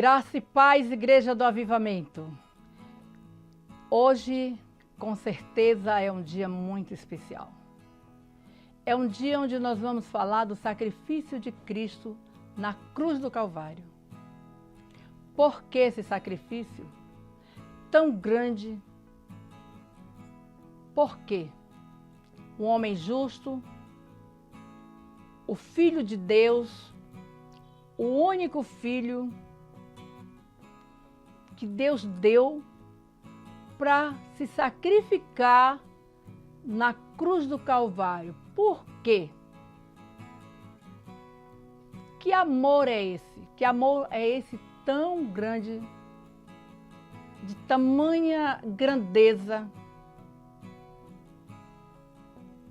Graça e paz, Igreja do Avivamento. Hoje, com certeza, é um dia muito especial. É um dia onde nós vamos falar do sacrifício de Cristo na cruz do Calvário. Por que esse sacrifício tão grande? Por quê? Um homem justo, o Filho de Deus, o único Filho que Deus deu para se sacrificar na cruz do Calvário. Por quê? Que amor é esse? Que amor é esse tão grande, de tamanha grandeza,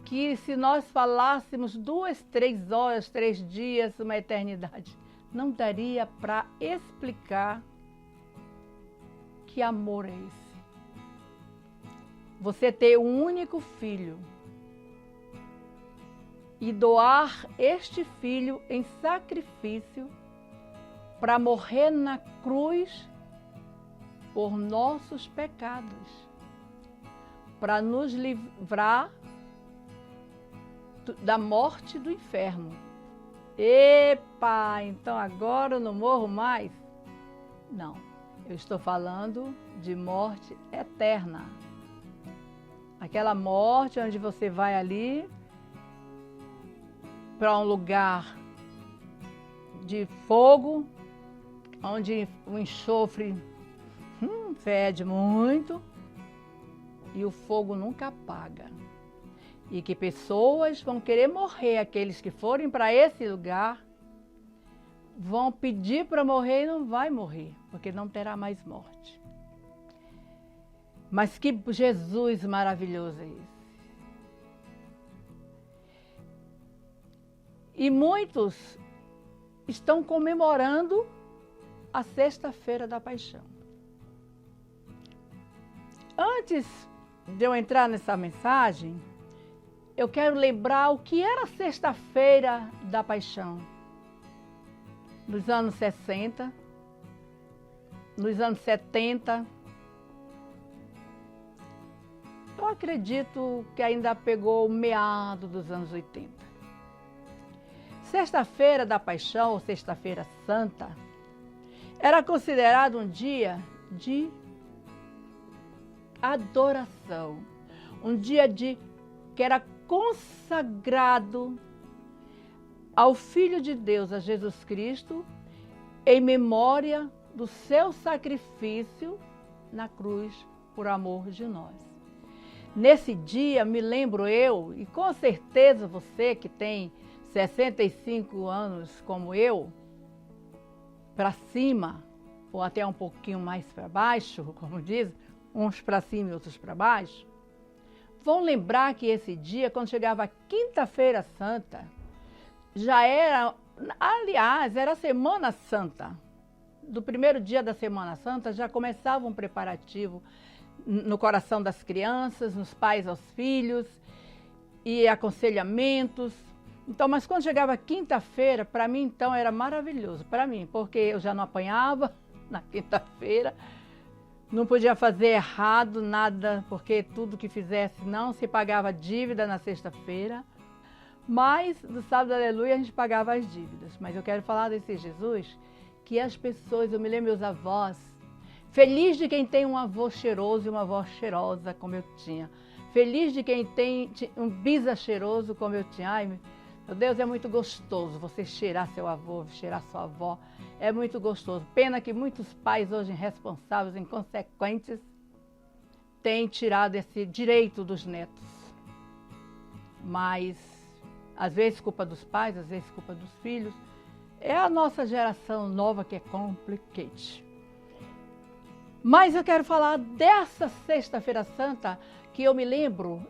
que se nós falássemos 2, 3 horas, 3 dias, uma eternidade, não daria para explicar que amor é esse. Você ter um único filho e doar este filho em sacrifício para morrer na cruz por nossos pecados, para nos livrar da morte do inferno. Epa, então agora eu não morro mais? Não, eu estou falando de morte eterna. Aquela morte onde você vai ali para um lugar de fogo, onde o enxofre fede muito e o fogo nunca apaga. E que pessoas vão querer morrer, aqueles que forem para esse lugar, vão pedir para morrer e não vai morrer, porque não terá mais morte. Mas que Jesus maravilhoso é esse. E muitos estão comemorando a Sexta-feira da Paixão. Antes de eu entrar nessa mensagem, eu quero lembrar o que era a Sexta-feira da Paixão. Nos anos 60, nos anos 70, eu acredito que ainda pegou o meado dos anos 80. Sexta-feira da Paixão, ou Sexta-feira Santa, era considerado um dia de adoração, um dia que era consagrado ao Filho de Deus, a Jesus Cristo, em memória do seu sacrifício na cruz por amor de nós. Nesse dia, me lembro eu, e com certeza você que tem 65 anos como eu, para cima, ou até um pouquinho mais para baixo, como diz, uns para cima e outros para baixo, vão lembrar que esse dia, quando chegava a Quinta-feira Santa, já era, aliás, era a Semana Santa. Do primeiro dia da Semana Santa já começava um preparativo no coração das crianças, nos pais aos filhos, e aconselhamentos. Então, mas quando chegava quinta-feira, para mim então era maravilhoso, para mim, porque eu já não apanhava na quinta-feira, não podia fazer errado nada, porque tudo que fizesse não se pagava dívida na sexta-feira, mas no sábado, aleluia, a gente pagava as dívidas. Mas eu quero falar desse Jesus, que as pessoas, eu me lembro meus avós, feliz de quem tem um avô cheiroso e uma avó cheirosa, como eu tinha. Feliz de quem tem um bisa cheiroso, como eu tinha. Ai, meu Deus, é muito gostoso você cheirar seu avô, cheirar sua avó. É muito gostoso. Pena que muitos pais hoje irresponsáveis, inconsequentes, têm tirado esse direito dos netos. Mas, às vezes, culpa dos pais, às vezes, culpa dos filhos. É a nossa geração nova que é complicate. Mas eu quero falar dessa Sexta-feira Santa, que eu me lembro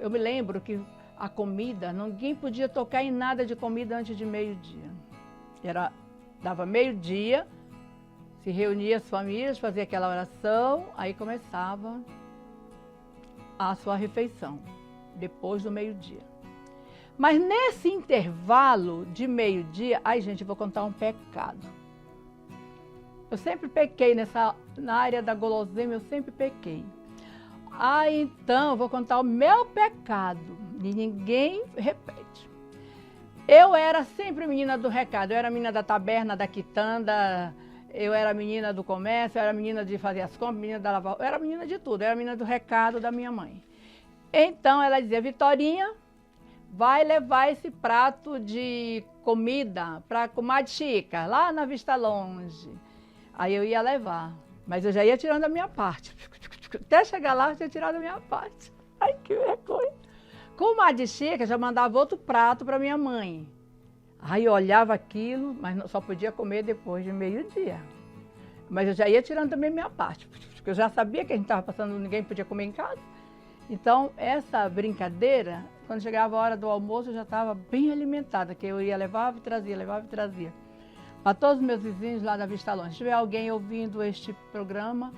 que a comida, ninguém podia tocar em nada de comida antes de meio-dia. Dava meio-dia, se reunia as famílias, fazia aquela oração, aí começava a sua refeição, depois do meio-dia. Mas nesse intervalo de meio-dia, ai gente, eu vou contar um pecado. Eu sempre pequei na área da guloseima, eu sempre pequei. Então, vou contar o meu pecado, e ninguém repete. Eu era sempre menina do recado, eu era menina da taberna, da quitanda, eu era menina do comércio, eu era menina de fazer as compras, menina da lavar, eu era menina de tudo, eu era menina do recado da minha mãe. Então, ela dizia, Vitorinha, vai levar esse prato de comida para comadre Chica, lá na Vista Longe. Aí eu ia levar, mas eu já ia tirando a minha parte. Até chegar lá, eu tinha tirado a minha parte. Ai, que vergonha. Comadre Chica já mandava outro prato para minha mãe. Aí eu olhava aquilo, mas só podia comer depois de meio-dia. Mas eu já ia tirando também a minha parte, porque eu já sabia que a gente estava passando, ninguém podia comer em casa. Então, essa brincadeira, quando chegava a hora do almoço, eu já estava bem alimentada, que eu ia levava e trazia. Para todos os meus vizinhos lá da Vista Longe. Se tiver alguém ouvindo este programa,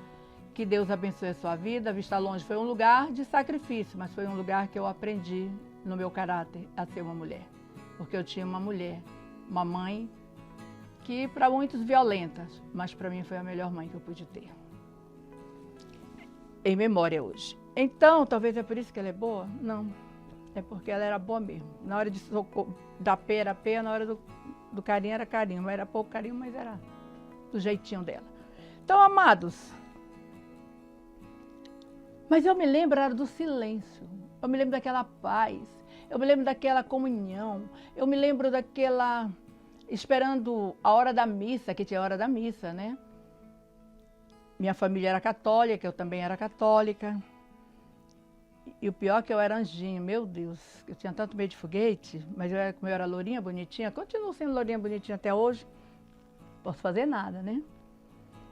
que Deus abençoe a sua vida. A Vista Longe foi um lugar de sacrifício, mas foi um lugar que eu aprendi no meu caráter a ser uma mulher. Porque eu tinha uma mulher, uma mãe, que para muitos violenta, mas para mim foi a melhor mãe que eu pude ter. Em memória hoje. Então, talvez é por isso que ela é boa? Não, é porque ela era boa mesmo. Na hora de dar pé era pé, na hora do carinho era carinho. Não era pouco carinho, mas era do jeitinho dela. Então, amados, mas eu me lembro era do silêncio. Eu me lembro daquela paz. Eu me lembro daquela comunhão. Eu me lembro daquela... esperando a hora da missa, que tinha a hora da missa, né? Minha família era católica, eu também era católica. E o pior é que eu era anjinho, meu Deus, eu tinha tanto medo de foguete, mas como eu era lourinha, bonitinha, continuo sendo lourinha, bonitinha até hoje, não posso fazer nada, né?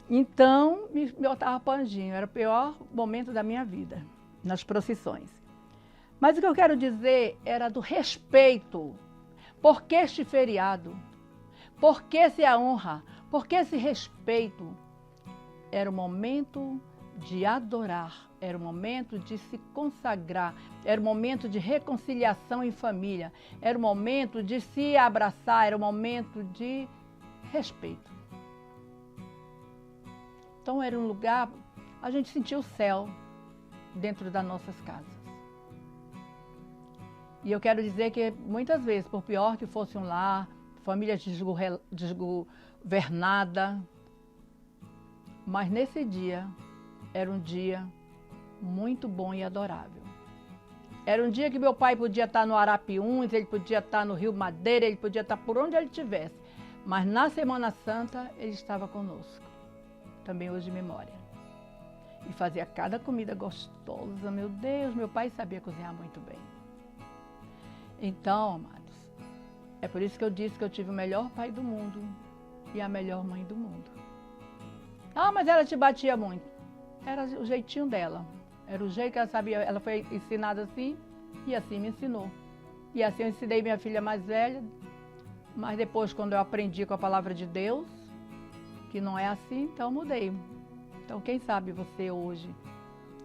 Então, me botava para anjinho, era o pior momento da minha vida, nas procissões. Mas o que eu quero dizer era do respeito. Por que este feriado? Por que essa honra? Por que esse respeito? Era o momento de adorar, era o momento de se consagrar, era o momento de reconciliação em família, era o momento de se abraçar, era o momento de respeito. Então era um lugar, a gente sentia o céu dentro das nossas casas. E eu quero dizer que muitas vezes, por pior que fosse um lar, família desgovernada, mas nesse dia, era um dia muito bom e adorável. Era um dia que meu pai podia estar no Arapiuns, ele podia estar no Rio Madeira, ele podia estar por onde ele estivesse. Mas na Semana Santa, ele estava conosco. Também hoje de memória. E fazia cada comida gostosa. Meu Deus, meu pai sabia cozinhar muito bem. Então, amados, é por isso que eu disse que eu tive o melhor pai do mundo e a melhor mãe do mundo. Ah, mas ela te batia muito. Era o jeitinho dela. Era o jeito que ela sabia. Ela foi ensinada assim e assim me ensinou. E assim eu ensinei minha filha mais velha. Mas depois, quando eu aprendi com a palavra de Deus, que não é assim, então mudei. Então, quem sabe você hoje,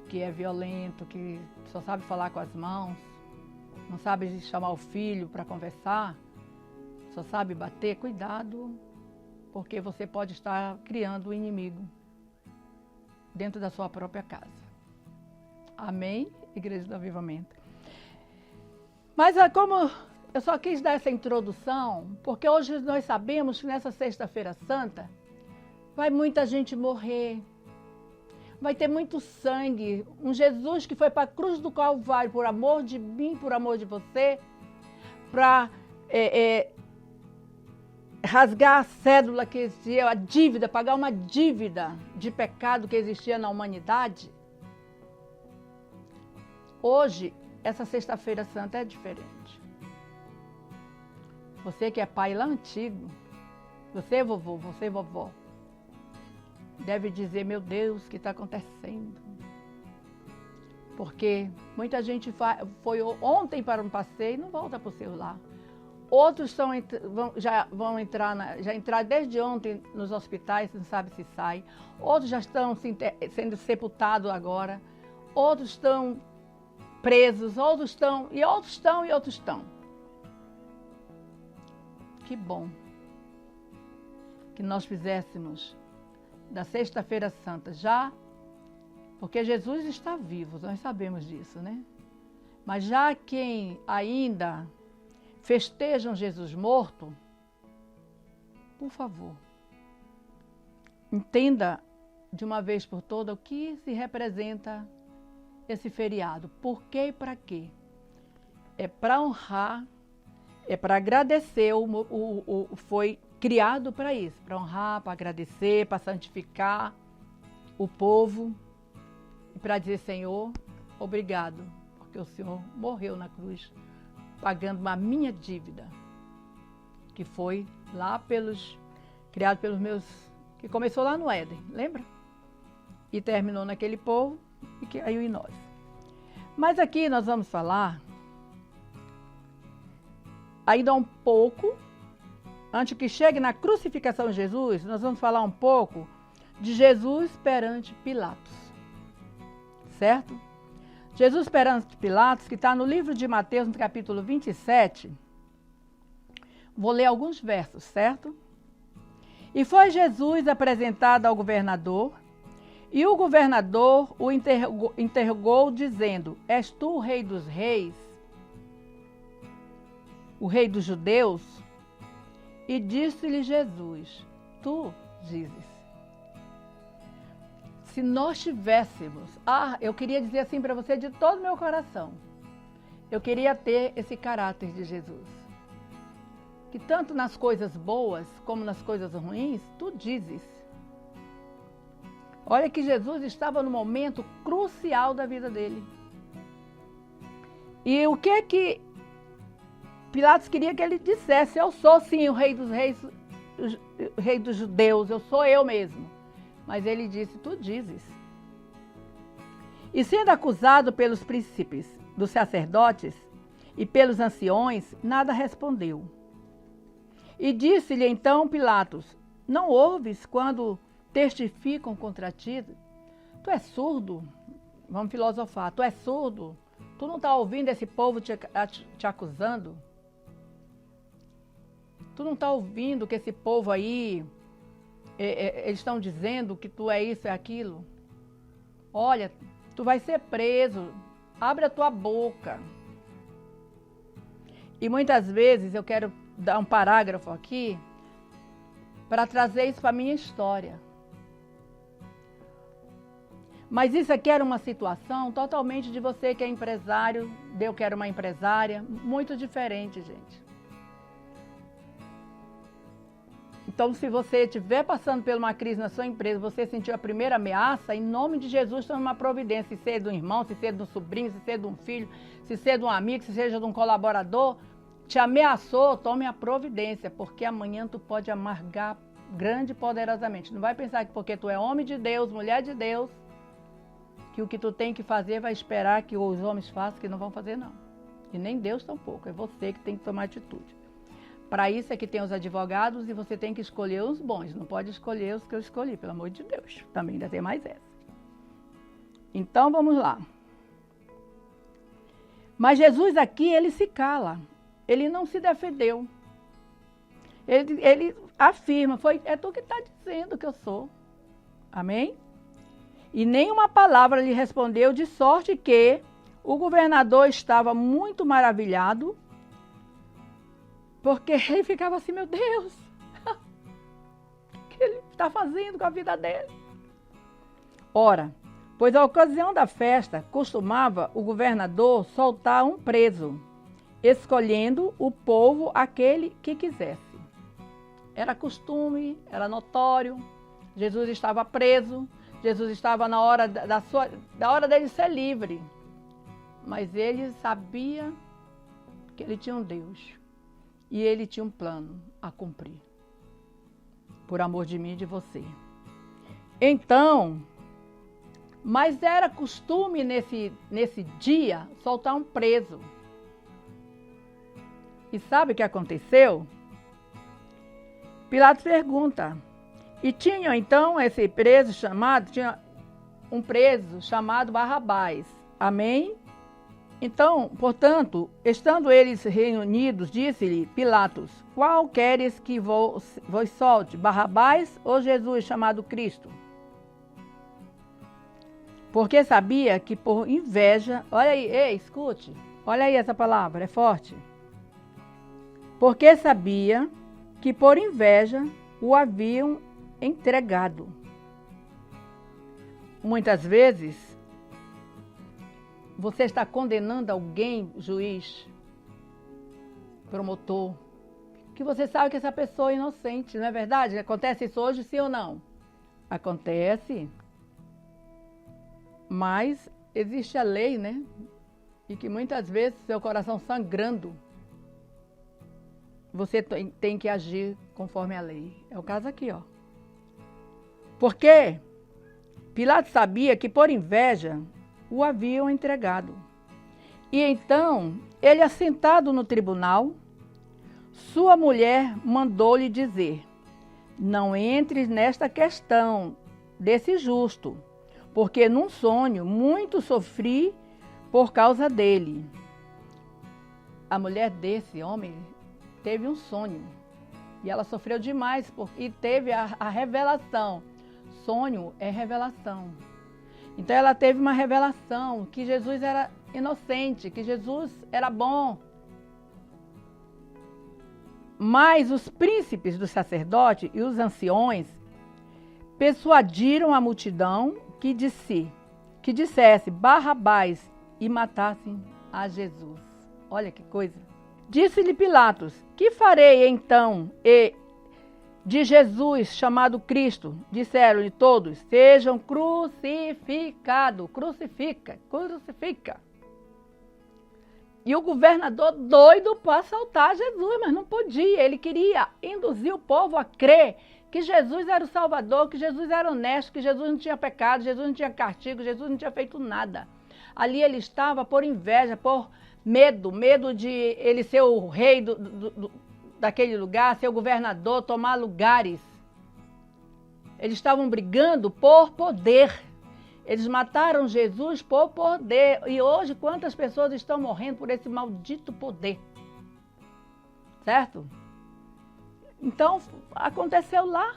que é violento, que só sabe falar com as mãos, não sabe chamar o filho para conversar, só sabe bater, cuidado, porque você pode estar criando um inimigo dentro da sua própria casa. Amém, Igreja do Avivamento? Mas como eu só quis dar essa introdução, porque hoje nós sabemos que nessa Sexta-feira Santa vai muita gente morrer, vai ter muito sangue. Um Jesus que foi para a cruz do Calvário por amor de mim, por amor de você, para rasgar a cédula que existia, a dívida, pagar uma dívida de pecado que existia na humanidade. Hoje, essa Sexta-feira Santa é diferente. Você que é pai lá antigo, você vovô, você vovó, deve dizer, meu Deus, o que está acontecendo? Porque muita gente foi ontem para um passeio e não volta para o seu lar. Outros já entraram desde ontem nos hospitais, não sabe se sai. Outros já estão sendo sepultados agora. Outros estão presos, outros estão. Que bom que nós fizéssemos da Sexta-feira Santa, já, porque Jesus está vivo, nós sabemos disso, né? Mas já quem ainda festejam Jesus morto, por favor, entenda de uma vez por todas o que se representa esse feriado. Por quê e para quê? É para honrar, é para agradecer, foi criado para isso, para honrar, para agradecer, para santificar o povo e para dizer, Senhor, obrigado, porque o Senhor morreu na cruz, pagando uma minha dívida, que foi lá criado pelos meus, que começou lá no Éden, lembra? E terminou naquele povo e que caiu em nós. Mas aqui nós vamos falar ainda um pouco, antes que chegue na crucificação de Jesus, nós vamos falar um pouco de Jesus perante Pilatos, certo? Jesus perante Pilatos, que está no livro de Mateus, no capítulo 27, vou ler alguns versos, certo? E foi Jesus apresentado ao governador, e o governador o interrogou, dizendo, és tu o rei dos reis, o rei dos judeus? E disse-lhe Jesus, tu dizes. Se nós tivéssemos, eu queria dizer assim para você de todo o meu coração, eu queria ter esse caráter de Jesus. Que tanto nas coisas boas como nas coisas ruins, tu dizes. Olha que Jesus estava no momento crucial da vida dele. E o que Pilatos queria que ele dissesse? Eu sou sim o rei dos reis, o rei dos judeus, eu sou eu mesmo. Mas ele disse, tu dizes. E sendo acusado pelos príncipes dos sacerdotes e pelos anciões, nada respondeu. E disse-lhe então Pilatos, não ouves quando testificam contra ti? Tu és surdo? Vamos filosofar. Tu és surdo? Tu não está ouvindo esse povo te acusando? Tu não está ouvindo que esse povo aí, eles estão dizendo que tu é isso, é aquilo? Olha, tu vai ser preso. Abre a tua boca. E muitas vezes eu quero dar um parágrafo aqui para trazer isso para a minha história. Mas isso aqui era uma situação totalmente de você que é empresário, de eu que era uma empresária, muito diferente, gente. Então, se você estiver passando por uma crise na sua empresa, você sentiu a primeira ameaça, em nome de Jesus, tome uma providência, se seja de um irmão, se seja de um sobrinho, se seja de um filho, se seja de um amigo, se seja de um colaborador, te ameaçou, tome a providência, porque amanhã tu pode amargar grande e poderosamente. Não vai pensar que porque tu é homem de Deus, mulher de Deus, que o que tu tem que fazer vai esperar que os homens façam, que não vão fazer não. E nem Deus tampouco, é você que tem que tomar atitude. Para isso é que tem os advogados e você tem que escolher os bons, não pode escolher os que eu escolhi, pelo amor de Deus. Também ainda tem mais essa. Então vamos lá. Mas Jesus aqui, ele se cala, ele não se defendeu. Ele afirma, é tu que está dizendo que eu sou. Amém? E nenhuma palavra lhe respondeu, de sorte que o governador estava muito maravilhado, porque ele ficava assim, meu Deus, o que ele está fazendo com a vida dele? Ora, pois a ocasião da festa costumava o governador soltar um preso, escolhendo o povo aquele que quisesse. Era costume, era notório, Jesus estava preso, Jesus estava na hora da hora dele ser livre, mas ele sabia que ele tinha um Deus e ele tinha um plano a cumprir, por amor de mim e de você. Então, mas era costume nesse dia soltar um preso. E sabe o que aconteceu? Pilatos pergunta, e tinha então esse preso tinha um preso chamado Barrabás, amém? Então, portanto, estando eles reunidos, disse-lhe Pilatos, qual queres que vos solte, Barrabás ou Jesus chamado Cristo? Porque sabia que por inveja... Olha aí, ei, escute. Olha aí essa palavra, é forte. Porque sabia que por inveja o haviam entregado. Muitas vezes, você está condenando alguém, juiz, promotor, que você sabe que essa pessoa é inocente, não é verdade? Acontece isso hoje, sim ou não? Acontece. Mas existe a lei, né? E que muitas vezes, seu coração sangrando, você tem que agir conforme a lei. É o caso aqui, ó. Porque Pilatos sabia que por inveja o haviam entregado. E então, ele assentado no tribunal, sua mulher mandou-lhe dizer: não entres nesta questão desse justo, porque num sonho muito sofri por causa dele. A mulher desse homem teve um sonho e ela sofreu demais e teve a revelação. Sonho é revelação. Então ela teve uma revelação que Jesus era inocente, que Jesus era bom. Mas os príncipes do sacerdote e os anciões persuadiram a multidão que dissesse Barrabás e matassem a Jesus. Olha que coisa. Disse-lhe Pilatos: que farei então de Jesus chamado Cristo? Disseram-lhe todos: sejam crucificado. Crucifica. E o governador doido para soltar Jesus, mas não podia. Ele queria induzir o povo a crer que Jesus era o Salvador, que Jesus era honesto, que Jesus não tinha pecado, Jesus não tinha castigo, Jesus não tinha feito nada. Ali ele estava por inveja, por medo de ele ser o rei daquele lugar, ser o governador, tomar lugares. Eles estavam brigando por poder. Eles mataram Jesus por poder. E hoje quantas pessoas estão morrendo por esse maldito poder? Certo? Então, aconteceu lá,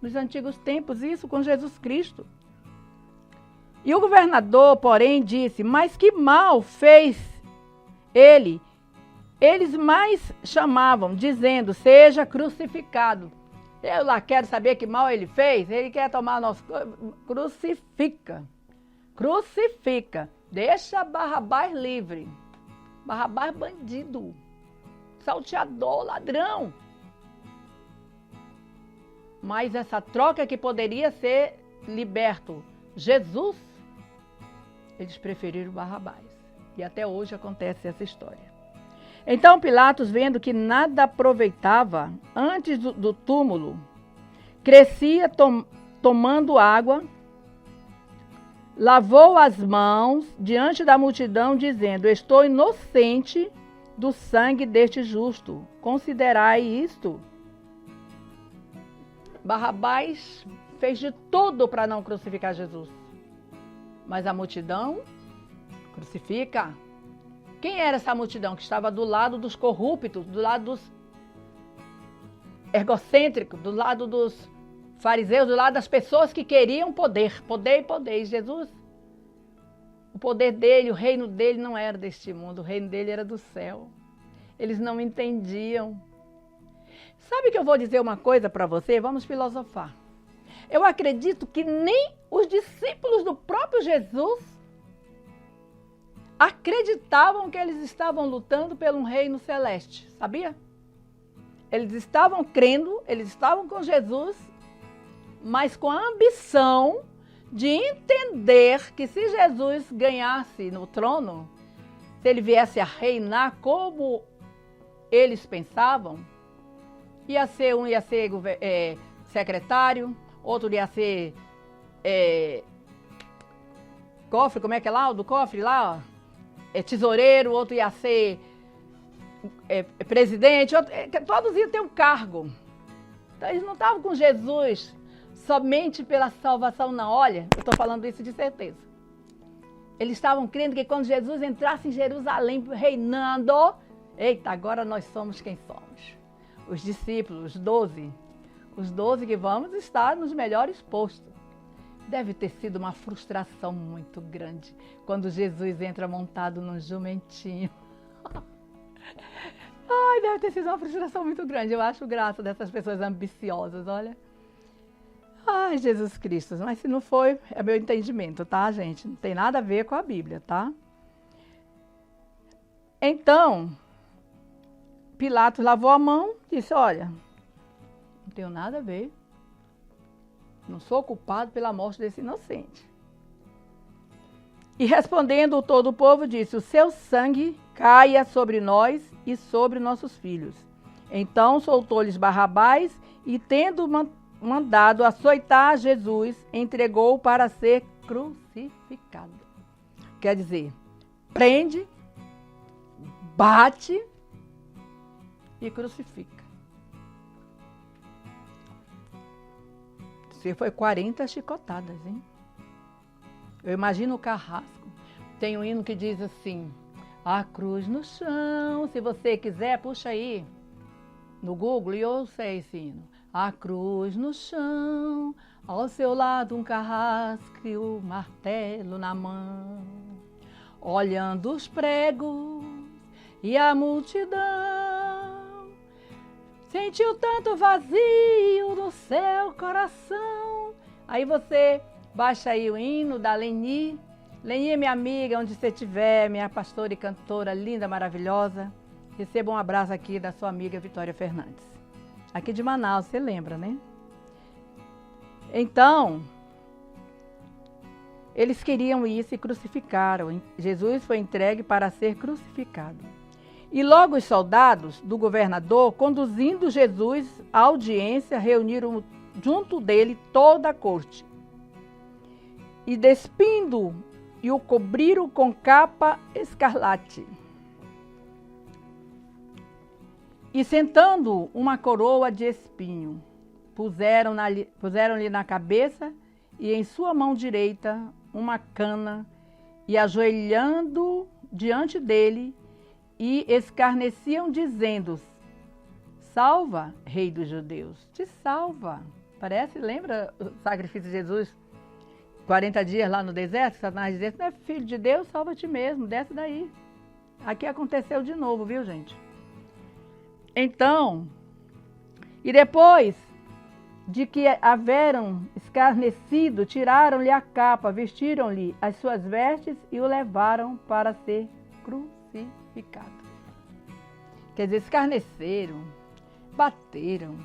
nos antigos tempos, isso com Jesus Cristo. E o governador, porém, disse: mas que mal fez ele? Eles mais chamavam, dizendo: seja crucificado. Eu lá quero saber que mal ele fez. Ele quer tomar nosso... Crucifica. Deixa Barrabás livre. Barrabás bandido. Salteador, ladrão. Mas essa troca que poderia ser liberto Jesus, eles preferiram Barrabás. E até hoje acontece essa história. Então Pilatos, vendo que nada aproveitava, antes do túmulo, crescia tomando água, lavou as mãos diante da multidão, dizendo: estou inocente do sangue deste justo. Considerai isto. Barrabás fez de tudo para não crucificar Jesus. Mas a multidão crucifica. Quem era essa multidão que estava do lado dos corruptos, do lado dos egocêntricos, do lado dos fariseus, do lado das pessoas que queriam poder, poder e poder. E Jesus, o poder dele, o reino dele não era deste mundo, o reino dele era do céu. Eles não entendiam. Sabe que eu vou dizer uma coisa para você? Vamos filosofar. Eu acredito que nem os discípulos do próprio Jesus acreditavam que eles estavam lutando pelo um reino celeste, sabia? Eles estavam crendo, eles estavam com Jesus, mas com a ambição de entender que se Jesus ganhasse no trono, se ele viesse a reinar como eles pensavam, um ia ser secretário, outro ia ser cofre, como é que é lá? O do cofre lá, ó. Tesoureiro, outro ia ser presidente, todos iam ter um cargo. Então eles não estavam com Jesus somente pela salvação, não. Olha, eu estou falando isso de certeza. Eles estavam crendo que quando Jesus entrasse em Jerusalém reinando, eita, agora nós somos quem somos. Os discípulos, os 12 que vamos estar nos melhores postos. Deve ter sido uma frustração muito grande quando Jesus entra montado num jumentinho. Ai, deve ter sido uma frustração muito grande. Eu acho graça dessas pessoas ambiciosas, olha. Ai, Jesus Cristo. Mas se não foi, é meu entendimento, tá, gente? Não tem nada a ver com a Bíblia, tá? Então, Pilatos lavou a mão e disse, olha, não tenho nada a ver. Não sou culpado pela morte desse inocente. E respondendo todo o povo, disse, o seu sangue caia sobre nós e sobre nossos filhos. Então soltou-lhes Barrabás e, tendo mandado açoitar Jesus, entregou-o para ser crucificado. Quer dizer, prende, bate e crucifica. Você foi 40 chicotadas, hein? Eu imagino o carrasco. Tem um hino que diz assim, a cruz no chão, se você quiser, puxa aí no Google e ouça esse hino. A cruz no chão, ao seu lado um carrasco e o martelo na mão. Olhando os pregos e a multidão, sentiu tanto vazio no seu coração. Aí você baixa aí o hino da Leni. Leni é minha amiga, onde você estiver, minha pastora e cantora linda, maravilhosa. Receba um abraço aqui da sua amiga Vitória Fernandes. Aqui de Manaus, você lembra, né? Então, eles queriam isso e crucificaram. Jesus foi entregue para ser crucificado. E logo os soldados do governador, conduzindo Jesus à audiência, reuniram junto dele toda a corte. E despindo e o cobriram com capa escarlate. E sentando uma coroa de espinho, puseram-lhe na cabeça e em sua mão direita uma cana, e ajoelhando diante dele, e escarneciam, dizendo, salva, Rei dos Judeus, te salva. Parece, lembra o sacrifício de Jesus, 40 dias lá no deserto, que Satanás dizia, não é filho de Deus, salva ti mesmo, desce daí. Aqui aconteceu de novo, viu, gente? Então, e depois de que haveram escarnecido, tiraram-lhe a capa, vestiram-lhe as suas vestes e o levaram para ser crucificado. Quer dizer, escarneceram, bateram,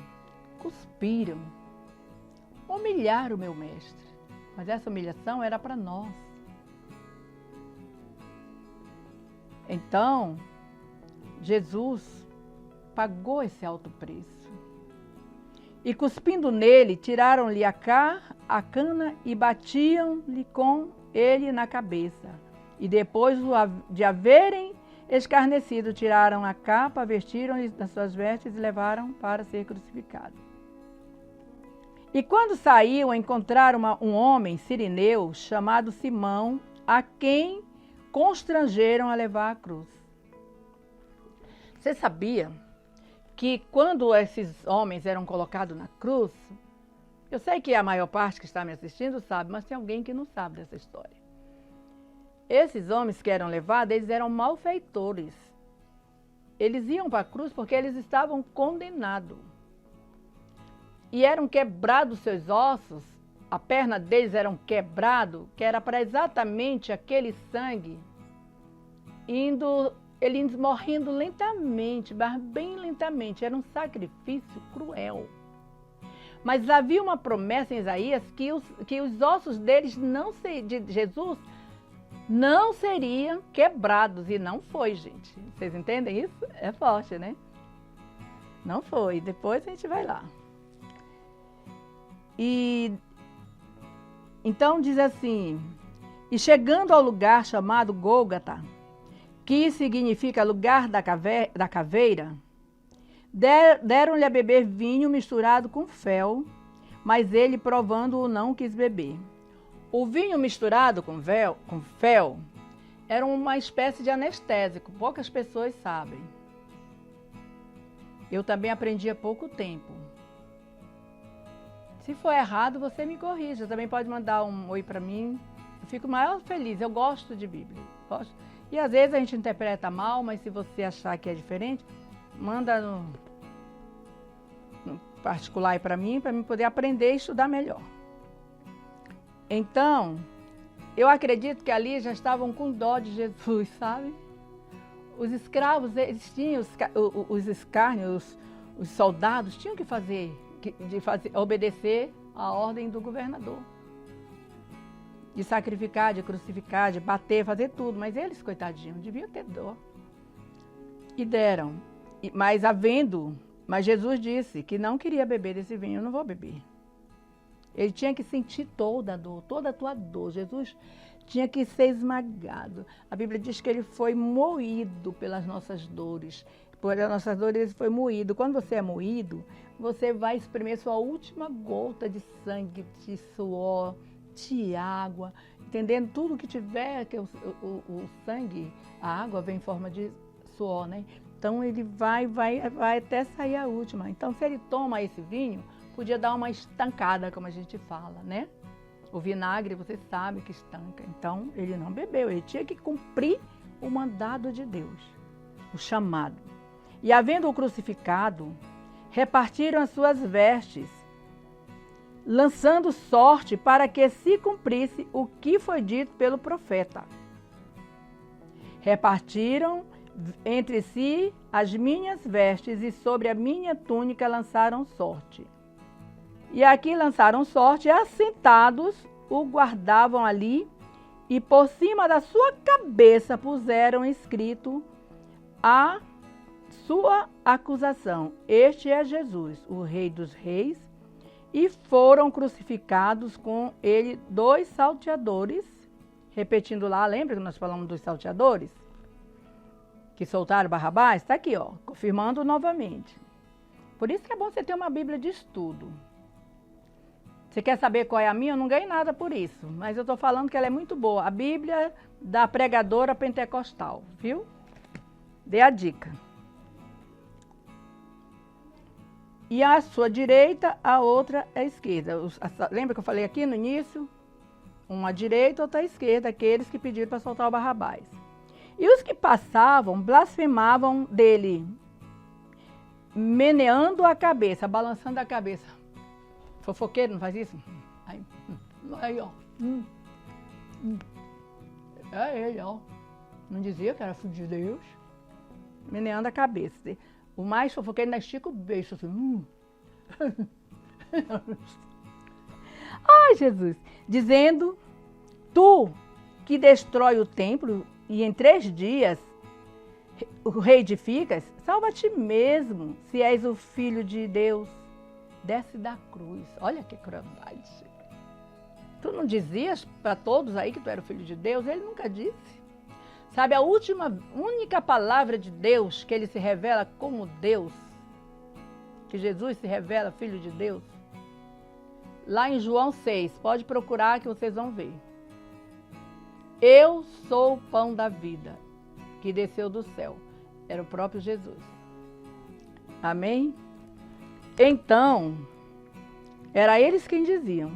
cuspiram, humilharam o meu mestre. Mas essa humilhação era para nós. Então, Jesus pagou esse alto preço. E cuspindo nele, tiraram-lhe a cana e batiam-lhe com ele na cabeça. E depois de haverem escarnecido, tiraram a capa, vestiram-lhe das suas vestes e levaram para ser crucificado. E quando saíam, encontraram um homem sirineu chamado Simão, a quem constrangeram a levar a cruz. Você sabia que quando esses homens eram colocados na cruz, eu sei que a maior parte que está me assistindo sabe, mas tem alguém que não sabe dessa história. Esses homens que eram levados, eles eram malfeitores. Eles iam para a cruz porque eles estavam condenados. E eram quebrados seus ossos, a perna deles eram quebrado, que era para exatamente aquele sangue eles morrendo lentamente, mas bem lentamente. Era um sacrifício cruel. Mas havia uma promessa em Isaías que os ossos deles de Jesus não seriam quebrados. E não foi, gente. Vocês entendem isso? É forte, né? Não foi. Depois a gente vai lá. E então diz assim, e chegando ao lugar chamado Gólgota, que significa lugar da caveira, deram-lhe a beber vinho misturado com fel, mas ele, provando-o, não quis beber. O vinho misturado com fel era uma espécie de anestésico, poucas pessoas sabem. Eu também aprendi há pouco tempo. Se for errado, você me corrija. Também pode mandar um oi para mim. Eu fico maior feliz. Eu gosto de Bíblia. Gosto. E às vezes a gente interpreta mal, mas se você achar que é diferente, manda no particular aí para mim poder aprender e estudar melhor. Então, eu acredito que ali já estavam com dó de Jesus, sabe? Os escravos, eles tinham, os escárnios, os soldados tinham que obedecer à ordem do governador. De sacrificar, de crucificar, de bater, fazer tudo. Mas eles, coitadinhos, deviam ter dó. E deram. Mas Jesus disse que não queria beber desse vinho. Eu não vou beber. Ele tinha que sentir toda a dor, toda a tua dor. Jesus tinha que ser esmagado. A Bíblia diz que ele foi moído pelas nossas dores. Pelas nossas dores ele foi moído. Quando você é moído, você vai espremer sua última gota de sangue, de suor, de água, entendendo? Tudo que tiver, que o sangue, a água vem em forma de suor, né? Então ele vai até sair a última. Então se ele toma esse vinho, podia dar uma estancada, como a gente fala, né? O vinagre, você sabe que estanca. Então ele não bebeu, ele tinha que cumprir o mandado de Deus, o chamado. E havendo-o crucificado, repartiram as suas vestes, lançando sorte para que se cumprisse o que foi dito pelo profeta. Repartiram entre si as minhas vestes e sobre a minha túnica lançaram sorte. E aqui lançaram sorte, e assentados o guardavam ali, e por cima da sua cabeça puseram escrito a sua acusação. Este é Jesus, o Rei dos Reis. E foram crucificados com ele 2 salteadores. Repetindo lá, lembra que nós falamos dos salteadores? Que soltaram Barrabás? Está aqui, ó, confirmando novamente. Por isso que é bom você ter uma Bíblia de estudo. Você quer saber qual é a minha? Eu não ganhei nada por isso. Mas eu estou falando que ela é muito boa. A Bíblia da pregadora pentecostal, viu? Dê a dica. E à sua direita, a outra à esquerda. Lembra que eu falei aqui no início? Uma à direita, outra à esquerda, aqueles que pediram para soltar o Barrabás. E os que passavam blasfemavam dele, meneando a cabeça, balançando a cabeça. Fofoqueiro não faz isso? Aí ó. É ele, ó. Não dizia que era filho de Deus. Meneando a cabeça. O mais fofoqueiro ainda estica o beijo assim. Ai, Jesus. Dizendo, tu que destrói o templo e em 3 dias o reedificas, salva a ti mesmo, se és o Filho de Deus. Desce da cruz. Olha que crueldade. Tu não dizias para todos aí que tu era o Filho de Deus? Ele nunca disse. Sabe, a única palavra de Deus que ele se revela como Deus, que Jesus se revela Filho de Deus, lá em João 6, pode procurar que vocês vão ver. Eu sou o pão da vida, que desceu do céu. Era o próprio Jesus. Amém? Então, era eles quem diziam.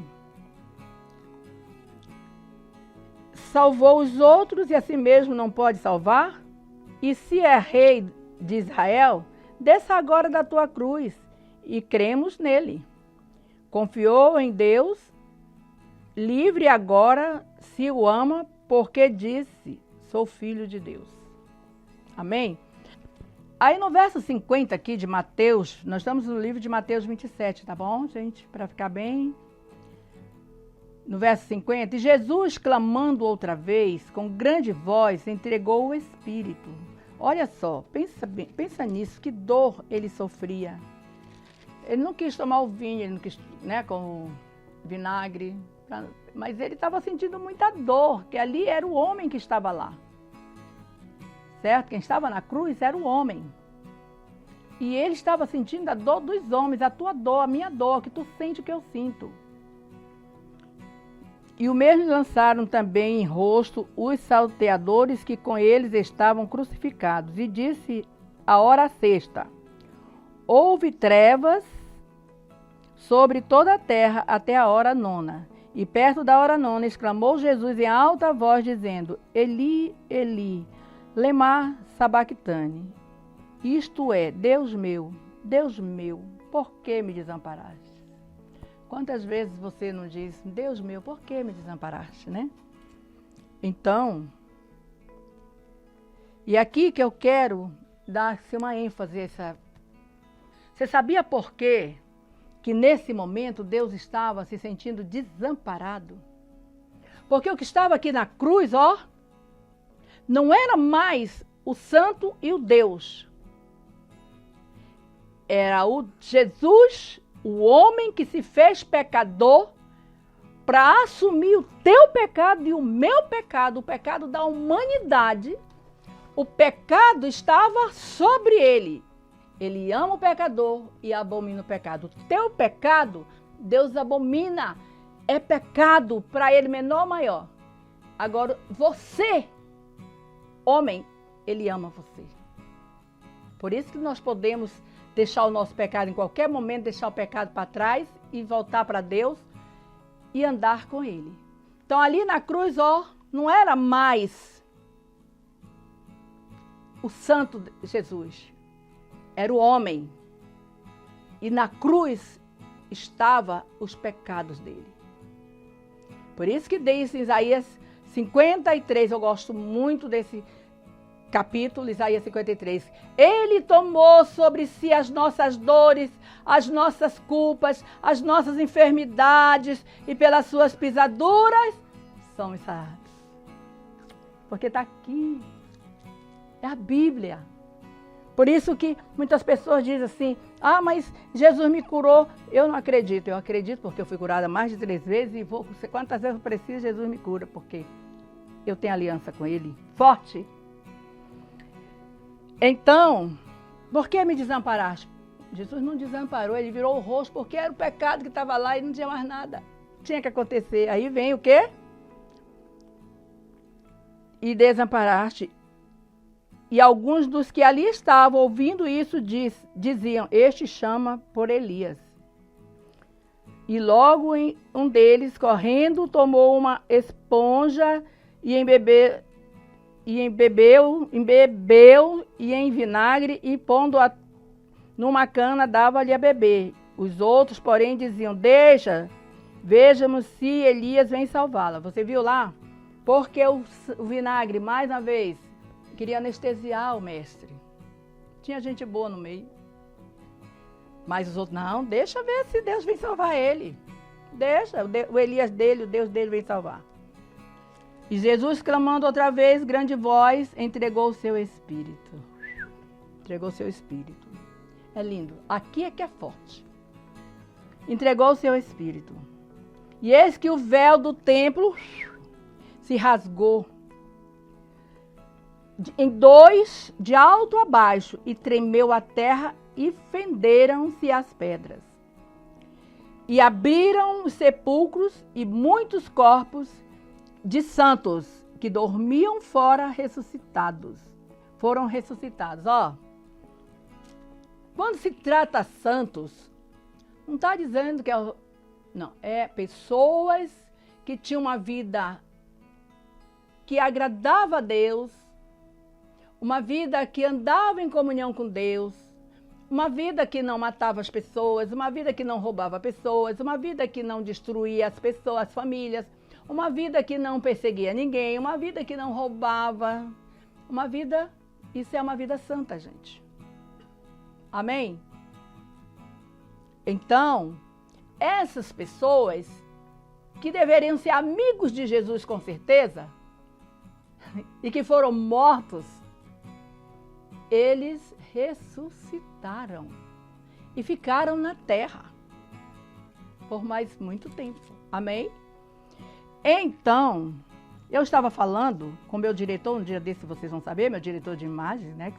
Salvou os outros e a si mesmo não pode salvar? E se é rei de Israel, desça agora da tua cruz e cremos nele. Confiou em Deus, livre agora se o ama, porque disse, sou filho de Deus. Amém? Aí no verso 50 aqui de Mateus, nós estamos no livro de Mateus 27, tá bom, gente? Para ficar bem... No verso 50, e Jesus, clamando outra vez, com grande voz, entregou o Espírito. Olha só, pensa nisso, que dor ele sofria. Ele não quis tomar o vinho, ele não quis, né, com vinagre, mas ele estava sentindo muita dor, que ali era o homem que estava lá. Certo? Quem estava na cruz era o homem. E ele estava sentindo a dor dos homens, a tua dor, a minha dor, que tu sente o que eu sinto. E o mesmo lançaram também em rosto os salteadores que com eles estavam crucificados. E disse a hora sexta, houve trevas sobre toda a terra até a hora nona. E perto da hora nona, exclamou Jesus em alta voz, dizendo: Eli, Eli, lema sabactani. Isto é, Deus meu, por que me desamparaste? Quantas vezes você não diz: Deus meu, por que me desamparaste, né? Então, e aqui que eu quero dar uma ênfase a essa. Você sabia por quê que nesse momento Deus estava se sentindo desamparado? Porque o que estava aqui na cruz, ó, não era mais o santo e o Deus. Era o Jesus, o homem que se fez pecador para assumir o teu pecado e o meu pecado, o pecado da humanidade. O pecado estava sobre ele. Ele ama o pecador e abomina o pecado. O teu pecado, Deus abomina. É pecado para ele, menor ou maior. Agora, você, homem, ele ama você. Por isso que nós podemos deixar o nosso pecado em qualquer momento, deixar o pecado para trás e voltar para Deus e andar com ele. Então, ali na cruz, ó, não era mais o santo Jesus. Era o homem. E na cruz estavam os pecados dele. Por isso que diz em Isaías 53, eu gosto muito desse capítulo, Isaías 53. Ele tomou sobre si as nossas dores, as nossas culpas, as nossas enfermidades, e pelas suas pisaduras somos sarados. Porque está aqui. É a Bíblia. Por isso que muitas pessoas dizem assim: ah, mas Jesus me curou. Eu não acredito. Eu acredito porque eu fui curada mais de 3 vezes e vou, quantas vezes eu preciso, Jesus me cura, porque eu tenho aliança com Ele forte. Então, por que me desamparaste? Jesus não desamparou, Ele virou o rosto, porque era o pecado que estava lá e não tinha mais nada. Tinha que acontecer. Aí vem o quê? E desamparaste. E alguns dos que ali estavam ouvindo isso diziam: este chama por Elias. E logo um deles, correndo, tomou uma esponja e embebeu em vinagre e pondo-a numa cana dava-lhe a beber. Os outros, porém, diziam: deixa, vejamos se Elias vem salvá-la. Você viu lá? Porque o vinagre, mais uma vez, queria anestesiar o mestre. Tinha gente boa no meio. Mas os outros, não, deixa ver se Deus vem salvar ele. Deixa, o Elias dele, o Deus dele vem salvar. E Jesus, clamando outra vez, grande voz, entregou o seu espírito. Entregou o seu espírito. É lindo. Aqui é que é forte. Entregou o seu espírito. E eis que o véu do templo se rasgou em 2, de alto a baixo, e tremeu a terra e fenderam-se as pedras. E abriram os sepulcros e muitos corpos de santos que dormiam fora ressuscitados. Foram ressuscitados. Ó, quando se trata santos, não está dizendo que é pessoas que tinham uma vida que agradava a Deus, uma vida que andava em comunhão com Deus, uma vida que não matava as pessoas, uma vida que não roubava pessoas, uma vida que não destruía as pessoas, as famílias, uma vida que não perseguia ninguém, uma vida que não roubava, uma vida, isso é uma vida santa, gente. Amém? Então, essas pessoas que deveriam ser amigos de Jesus com certeza, e que foram mortos, eles ressuscitaram e ficaram na terra por mais muito tempo. Amém? Então, eu estava falando com meu diretor, um dia desse vocês vão saber, meu diretor de imagens, né?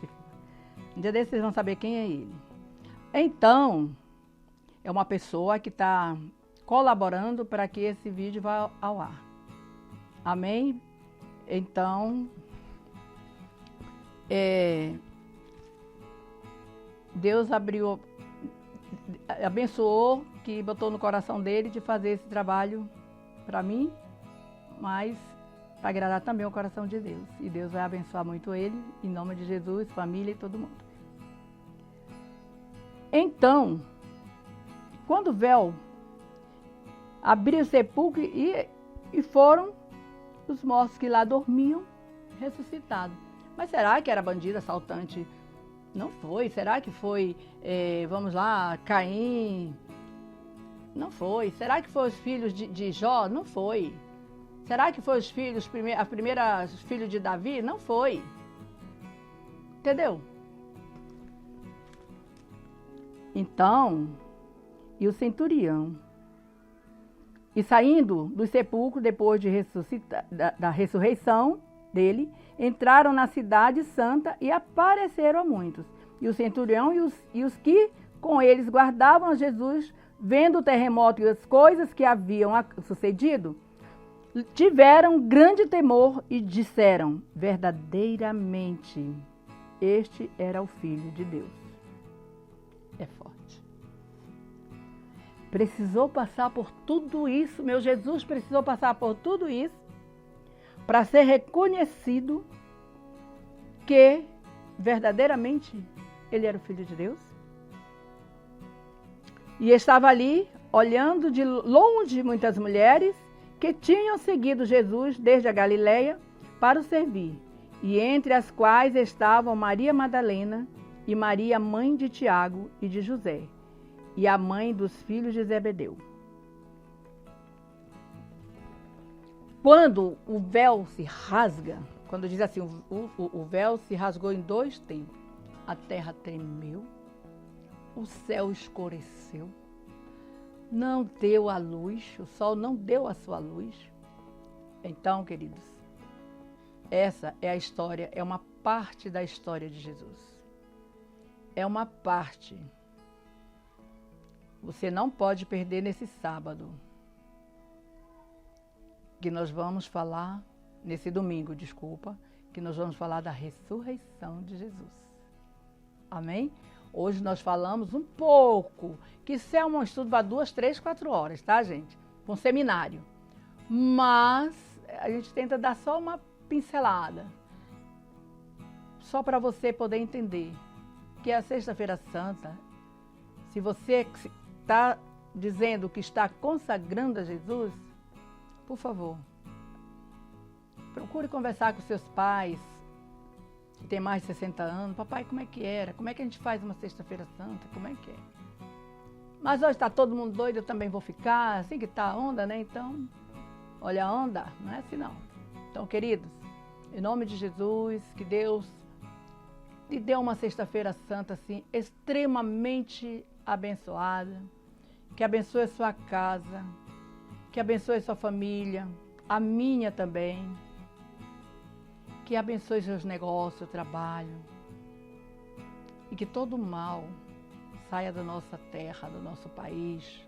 Um dia desse vocês vão saber quem é ele. Então, é uma pessoa que está colaborando para que esse vídeo vá ao ar. Amém? Então, Deus abriu, abençoou, que botou no coração dele de fazer esse trabalho para mim, mas para agradar também o coração de Deus. E Deus vai abençoar muito ele, em nome de Jesus, família e todo mundo. Então, quando o véu abriu o sepulcro e foram os mortos que lá dormiam ressuscitados. Mas será que era bandido, assaltante? Não foi. Será que foi, vamos lá, Caim? Não foi. Será que foi os filhos de Jó? Não foi. Será que foi os filhos, os filhos de Davi? Não foi. Entendeu? Então, e o centurião? E saindo do sepulcro, depois de da ressurreição dele, entraram na cidade santa e apareceram a muitos. E o centurião e os que com eles guardavam a Jesus, vendo o terremoto e as coisas que haviam sucedido, tiveram grande temor e disseram: verdadeiramente, este era o Filho de Deus. É forte. Precisou passar por tudo isso, meu Jesus precisou passar por tudo isso para ser reconhecido que verdadeiramente ele era o Filho de Deus. E estava ali, olhando de longe muitas mulheres que tinham seguido Jesus desde a Galileia para o servir, e entre as quais estavam Maria Madalena e Maria, mãe de Tiago e de José, e a mãe dos filhos de Zebedeu. Quando o véu se rasga, quando diz assim, o véu se rasgou em 2 tempos, a terra tremeu, o céu escureceu, não deu a luz, o sol não deu a sua luz. Então, queridos, essa é a história, é uma parte da história de Jesus. É uma parte. Você não pode perder nesse sábado, que nós vamos falar, nesse domingo, desculpa, que nós vamos falar da ressurreição de Jesus. Amém? Hoje nós falamos um pouco, que isso é um estudo para 2, 3, 4 horas, tá, gente? Um seminário. Mas a gente tenta dar só uma pincelada, só para você poder entender que a Sexta-feira Santa, se você está dizendo que está consagrando a Jesus, por favor, procure conversar com seus pais, que tem mais de 60 anos. Papai, como é que era? Como é que a gente faz uma Sexta-feira Santa? Como é que é? Mas hoje está todo mundo doido, eu também vou ficar, assim que está a onda, né? Então, olha a onda, não é assim não. Então, queridos, em nome de Jesus, que Deus lhe dê uma Sexta-feira Santa, assim, extremamente abençoada, que abençoe a sua casa, que abençoe a sua família, a minha também, que abençoe seus negócios, seu trabalho, e que todo mal saia da nossa terra, do nosso país,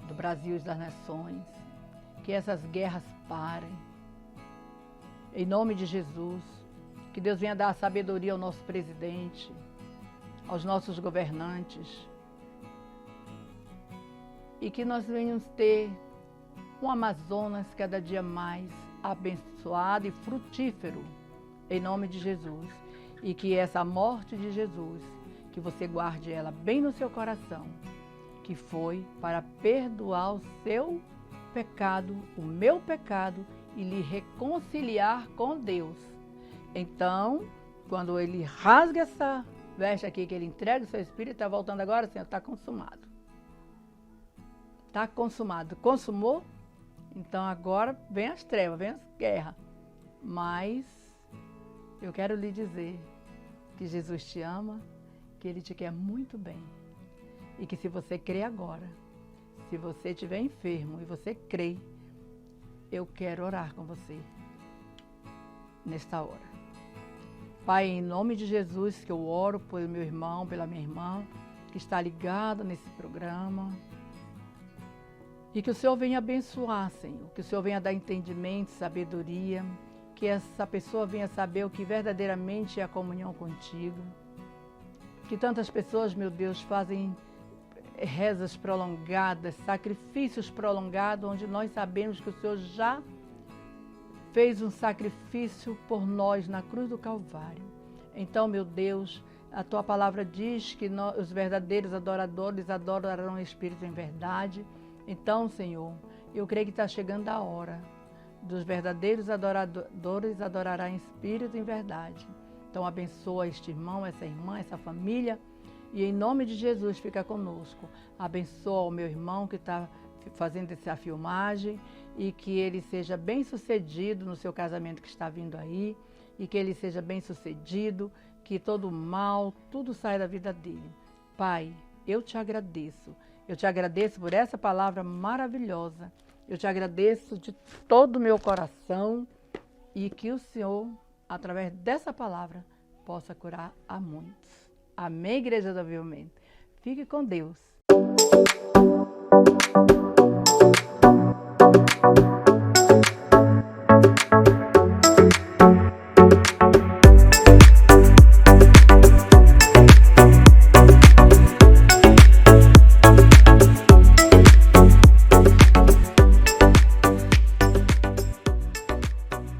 do Brasil e das nações, que essas guerras parem, em nome de Jesus, que Deus venha dar sabedoria ao nosso presidente, aos nossos governantes, e que nós venhamos ter um Amazonas cada dia mais abençoado e frutífero, em nome de Jesus. E que essa morte de Jesus, que você guarde ela bem no seu coração, que foi para perdoar o seu pecado, o meu pecado, e lhe reconciliar com Deus. Então, quando ele rasga essa veste aqui, que ele entrega o seu espírito, está voltando agora, Senhor, está consumado. Está consumado. Consumou? Então agora vem as trevas, vem as guerras. Mas eu quero lhe dizer que Jesus te ama, que Ele te quer muito bem. E que se você crê agora, se você estiver enfermo e você crê, eu quero orar com você nesta hora. Pai, em nome de Jesus, que eu oro pelo meu irmão, pela minha irmã, que está ligada nesse programa. E que o Senhor venha abençoar, Senhor. Que o Senhor venha dar entendimento, sabedoria. Que essa pessoa venha saber o que verdadeiramente é a comunhão contigo. que tantas pessoas, meu Deus, fazem rezas prolongadas, sacrifícios prolongados, onde nós sabemos que o Senhor já fez um sacrifício por nós na cruz do Calvário. Então, meu Deus, a Tua palavra diz que os verdadeiros adoradores adorarão o Espírito em verdade. Então, Senhor, eu creio que está chegando a hora dos verdadeiros adoradores adorarão em Espírito e em verdade. Então, abençoa este irmão, essa irmã, essa família. E em nome de Jesus, fica conosco. Abençoa o meu irmão que está fazendo essa filmagem e que ele seja bem sucedido no seu casamento que está vindo aí e que ele seja bem sucedido, que todo mal, tudo saia da vida dele. Pai, eu te agradeço. Eu te agradeço por essa palavra maravilhosa. Eu te agradeço de todo o meu coração e que o Senhor, através dessa palavra, possa curar a muitos. Amém, Igreja do Avivamento. Fique com Deus.